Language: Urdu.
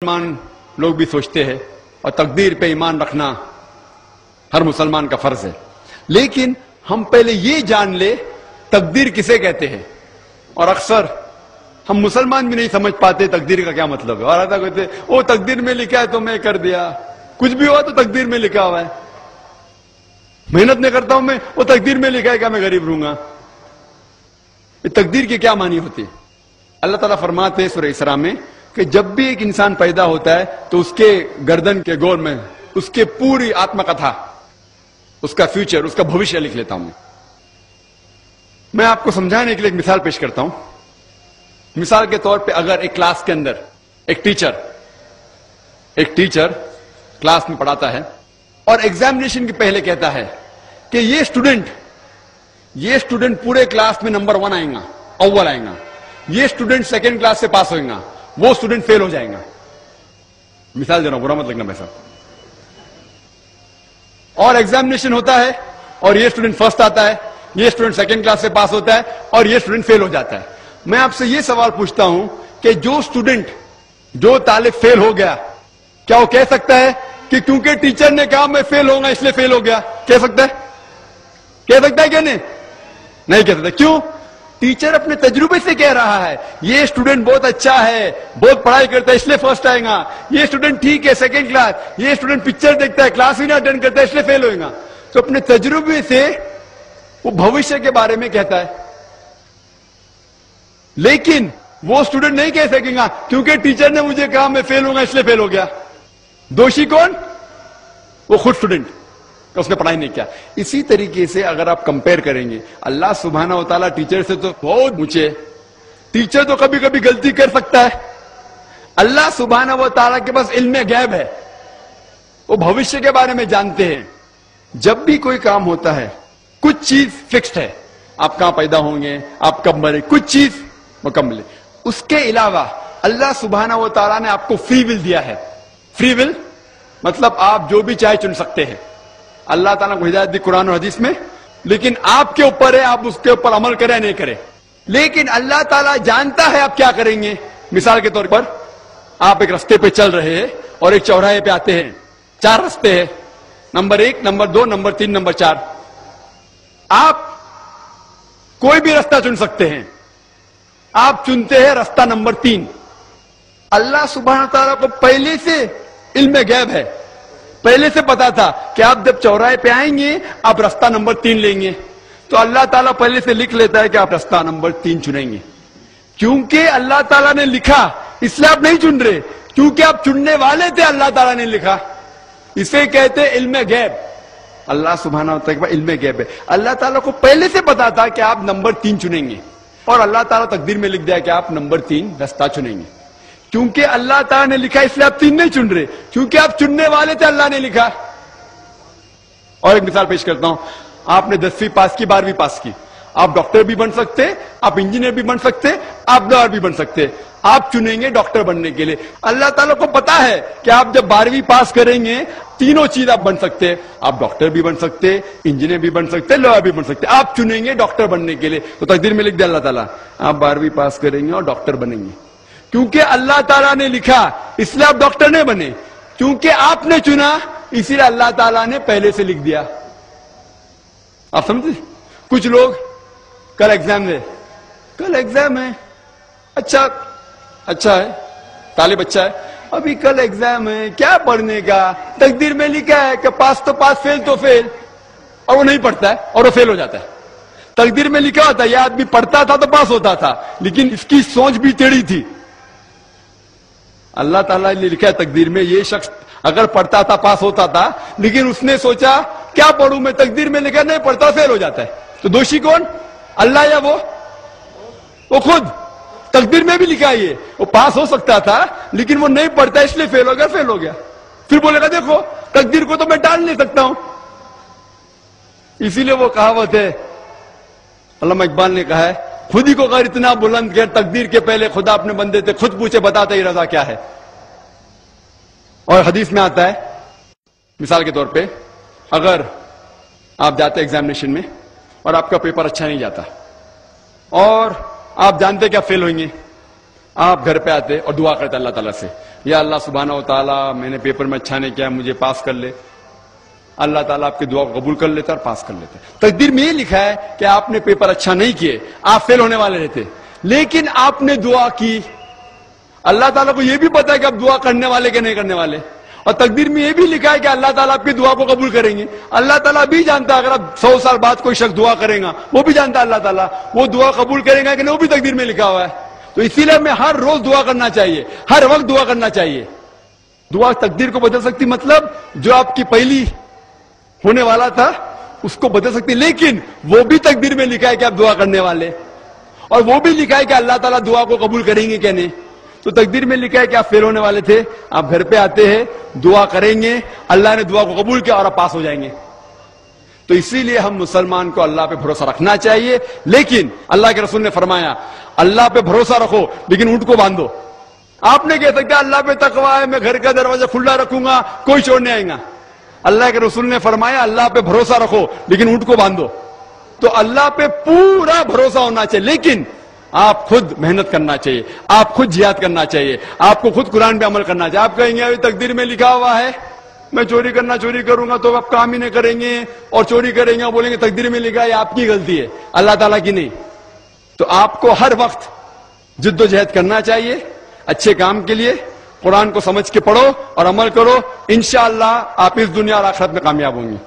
مسلمان لوگ بھی سوچتے ہیں اور تقدیر پہ ایمان رکھنا ہر مسلمان کا فرض ہے، لیکن ہم پہلے یہ جان لے تقدیر کسے کہتے ہیں. اور اکثر ہم مسلمان بھی نہیں سمجھ پاتے تقدیر کا کیا مطلب ہے، اور ایسا کہتے وہ تقدیر میں لکھا ہے تو میں کر دیا، کچھ بھی ہوا تو تقدیر میں لکھا ہوا ہے، محنت نہیں کرتا ہوں میں، وہ تقدیر میں لکھا ہے کہ میں غریب رہوں گا. تقدیر کی کیا معنی ہوتی ہے؟ اللہ تعالیٰ فرماتے ہیں سورہ اسراء میں کہ جب بھی ایک انسان پیدا ہوتا ہے تو اس کے گردن کے گول میں اس کے پوری آتم کتھا، اس کا فیوچر، اس کا بھوشیہ لکھ لیتا ہوں. میں آپ کو سمجھانے کے لیے ایک مثال پیش کرتا ہوں. مثال کے طور پہ اگر ایک کلاس کے اندر ایک ٹیچر کلاس میں پڑھاتا ہے اور ایگزامینیشن کے پہلے کہتا ہے کہ یہ اسٹوڈنٹ پورے کلاس میں نمبر 1 آئیں گا، اول آئیں گا، یہ اسٹوڈنٹ سیکنڈ کلاس سے پاس ہوئیں گا، وہ اسٹوڈنٹ فیل ہو جائیں گا. مثال دے رہا ہوں، برا مت لگنا ویسا. اور ایگزامینیشن ہوتا ہے اور یہ اسٹوڈنٹ فرسٹ آتا ہے، یہ اسٹوڈنٹ سیکنڈ کلاس سے پاس ہوتا ہے اور یہ اسٹوڈنٹ فیل ہو جاتا ہے. میں آپ سے یہ سوال پوچھتا ہوں کہ جو طالب فیل ہو گیا، کیا وہ کہہ سکتا ہے کہ کیونکہ ٹیچر نے کہا میں فیل ہوگا اس لیے فیل ہو گیا؟ کہہ سکتا ہے کہ نہیں کہہ سکتا. کیوں؟ ٹیچر اپنے تجربے سے کہہ رہا ہے یہ اسٹوڈنٹ بہت اچھا ہے، بہت پڑھائی کرتا ہے اس لیے فرسٹ آئے گا، یہ اسٹوڈنٹ ٹھیک ہے سیکنڈ کلاس، یہ اسٹوڈنٹ پکچر دیکھتا ہے کلاس ہی نہ اٹینڈ کرتا ہے اس لیے فیل ہوئے گا. تو اپنے تجربے سے وہ بھوشیہ کے بارے میں کہتا ہے، لیکن وہ اسٹوڈنٹ نہیں کہہ سکے گا کیونکہ ٹیچر نے مجھے کہا میں فیل ہوں گا اس لیے فیل ہو گیا. دوشی کون؟ وہ خود اسٹوڈنٹ، اس نے پڑھائی نہیں کیا. اسی طریقے سے اگر آپ کمپیئر کریں گے، اللہ سبحانہ و تعالیٰ ٹیچر سے تو بہت اونچے. ٹیچر تو کبھی کبھی غلطی کر سکتا ہے، اللہ سبحانہ و تعالیٰ کے پاس علم غیب ہے، وہ بھوشیہ کے بارے میں جانتے ہیں. جب بھی کوئی کام ہوتا ہے کچھ چیز فکسڈ ہے، آپ کہاں پیدا ہوں گے، آپ کب مرے، کچھ چیز مکمل ہے. اس کے علاوہ اللہ سبحانہ و تعالیٰ نے آپ کو فری ول دیا ہے. فری ول مطلب آپ جو بھی چاہے چن سکتے ہیں. اللہ تعالیٰ کو ہدایت دی قرآن اور حدیث میں، لیکن آپ کے اوپر ہے آپ اس کے اوپر عمل کریں نہیں کریں. لیکن اللہ تعالیٰ جانتا ہے آپ کیا کریں گے. مثال کے طور پر آپ ایک رستے پہ چل رہے ہیں اور ایک چوراہے پہ آتے ہیں، 4 رستے ہیں، نمبر 1، نمبر 2، نمبر 3، نمبر 4. آپ کوئی بھی رستہ چن سکتے ہیں، آپ چنتے ہیں رستہ نمبر 3. اللہ سبحانہ تعالیٰ کو پہلے سے علم غیب ہے، پہلے سے پتا تھا کہ آپ جب چوراہے پہ آئیں گے آپ رستہ نمبر 3 لیں گے. تو اللہ تعالیٰ پہلے سے لکھ لیتا ہے کہ آپ رستہ نمبر 3 چنیں گے. کیونکہ اللہ تعالیٰ نے لکھا اس لیے آپ نہیں چن رہے، کیونکہ آپ چننے والے تھے، اللہ تعالیٰ نے لکھا. اسے کہتے علم غیب. اللہ سبحانہ تعالیٰ کا علم غیب ہے. اللہ تعالیٰ کو پہلے سے پتا تھا کہ آپ نمبر 3 چنیں گے، اور اللہ تعالیٰ تقدیر میں لکھ دیا کہ آپ نمبر 3 رستہ چنیں گے. کیونکہ اللہ تعالیٰ نے لکھا اس لیے آپ 3 نہیں چن رہے، کیونکہ آپ چننے والے تھے، اللہ نے لکھا. اور ایک مثال پیش کرتا ہوں. آپ نے 10ویں پاس کی، 12ویں پاس کی، آپ ڈاکٹر بھی بن سکتے، آپ انجینئر بھی بن سکتے، آپ لائر بھی بن سکتے. آپ چنیں گے ڈاکٹر بننے کے لیے. اللہ تعالیٰ کو پتا ہے کہ آپ جب 12ویں پاس کریں گے تینوں چیز آپ بن سکتے، آپ ڈاکٹر بھی بن سکتے، انجینئر بھی بن سکتے، لائر بھی بن سکتے. آپ چنیں گے ڈاکٹر بننے کے لیے. تو تقدیر میں لکھ دیا اللہ تعالیٰ آپ 12ویں پاس کریں گے اور ڈاکٹر بنیں گے. کیونکہ اللہ تعالیٰ نے لکھا اس لیے آپ ڈاکٹر نہیں بنے، کیونکہ آپ نے چنا اسی لیے اللہ تعالیٰ نے پہلے سے لکھ دیا. آپ سمجھتے؟ کچھ لوگ کل ایگزام ہے، اچھا ہے، طالب اچھا ہے، ابھی کل ایگزام ہے، کیا پڑھنے کا، تقدیر میں لکھا ہے کہ پاس تو پاس، فیل تو فیل، اور وہ نہیں پڑھتا ہے اور وہ فیل ہو جاتا ہے. تقدیر میں لکھا ہوتا ہے یہ آدمی پڑھتا تھا تو پاس ہوتا تھا، لیکن اس کی سوچ بھی ٹیڑھی تھی. اللہ تعالیٰ نے لکھا ہے تقدیر میں یہ شخص اگر پڑھتا تھا پاس ہوتا تھا، لیکن اس نے سوچا کیا پڑھوں میں، تقدیر میں لکھا نہیں پڑھتا فیل ہو جاتا ہے. تو دوشی کون؟ اللہ یا وہ خود؟ تقدیر میں بھی لکھا ہے وہ پاس ہو سکتا تھا لیکن وہ نہیں پڑھتا اس لیے فیل ہو گیا. پھر بولے گا دیکھو تقدیر کو تو میں ٹال نہیں سکتا ہوں. اسی لیے وہ کہاوت ہے، علامہ اقبال نے کہا ہے، خود ہی کو غیر اتنا بلند کر، تقدیر کے پہلے خدا اپنے بندے تھے، خود پوچھے بتاتا ہی رضا کیا ہے. اور حدیث میں آتا ہے، مثال کے طور پہ اگر آپ جاتے ایگزامینیشن میں اور آپ کا پیپر اچھا نہیں جاتا اور آپ جانتے کہ آپ فیل ہوئیں گے، آپ گھر پہ آتے اور دعا کرتے اللہ تعالیٰ سے، یا اللہ سبحانہ و تعالیٰ میں نے پیپر میں اچھا نہیں کیا، مجھے پاس کر لے. اللہ تعالیٰ آپ کی دعا کو قبول کر لیتا اور پاس کر لیتا. تقدیر میں یہ لکھا ہے کہ آپ نے پیپر اچھا نہیں کیے، آپ فیل ہونے والے رہتے، لیکن آپ نے دعا کی. اللہ تعالیٰ کو یہ بھی پتا ہے کہ آپ دعا کرنے والے کہ نہیں کرنے والے، اور تقدیر میں یہ بھی لکھا ہے کہ اللہ تعالیٰ آپ کی دعا کو قبول کریں گے. اللہ تعالیٰ بھی جانتا ہے اگر آپ 100 سال بعد کوئی شخص دعا کرے گا، وہ بھی جانتا ہے اللہ تعالیٰ وہ دعا قبول کرے گا کہ نہیں، وہ بھی تقدیر میں لکھا ہوا ہے. تو اسی لیے ہمیں ہر روز دعا کرنا چاہیے، ہر وقت دعا کرنا چاہیے. دعا تقدیر کو بدل سکتی، مطلب جو آپ کی پہلی ہونے والا تھا اس کو بدل سکتی، لیکن وہ بھی تقدیر میں لکھا ہے کہ آپ دعا کرنے والے، اور وہ بھی لکھا ہے کہ اللہ تعالیٰ دعا کو قبول کریں گے کہ نہیں. تو تقدیر میں لکھا ہے کہ آپ فیل ہونے والے تھے، آپ گھر پہ آتے ہیں، دعا کریں گے، اللہ نے دعا کو قبول کیا اور آپ پاس ہو جائیں گے. تو اسی لیے ہم مسلمان کو اللہ پہ بھروسہ رکھنا چاہیے، لیکن اللہ کے رسول نے فرمایا اللہ پہ بھروسہ رکھو لیکن اونٹ کو باندھو. آپ نے کہہ سکتے اللہ پہ تقویٰ ہے، میں گھر کا دروازہ کھلا رکھوں گا، کوئی چور نہیں آئے گا. اللہ کے رسول نے فرمایا اللہ پہ بھروسہ رکھو لیکن اونٹ کو باندھو. تو اللہ پہ پورا بھروسہ ہونا چاہیے، لیکن آپ خود محنت کرنا چاہیے، آپ خود جہاد کرنا چاہیے، آپ کو خود قرآن پہ عمل کرنا چاہیے. آپ کہیں گے ابھی تقدیر میں لکھا ہوا ہے میں چوری کروں گا، تو آپ کام ہی نہیں کریں گے اور چوری کریں گے، بولیں گے تقدیر میں لکھا ہے آپ کی غلطی ہے، اللہ تعالیٰ کی نہیں. تو آپ کو ہر وقت جد و جہد کرنا چاہیے اچھے کام کے لیے. قرآن کو سمجھ کے پڑھو اور عمل کرو، انشاءاللہ آپ اس دنیا اور آخرت میں کامیاب ہوں گے.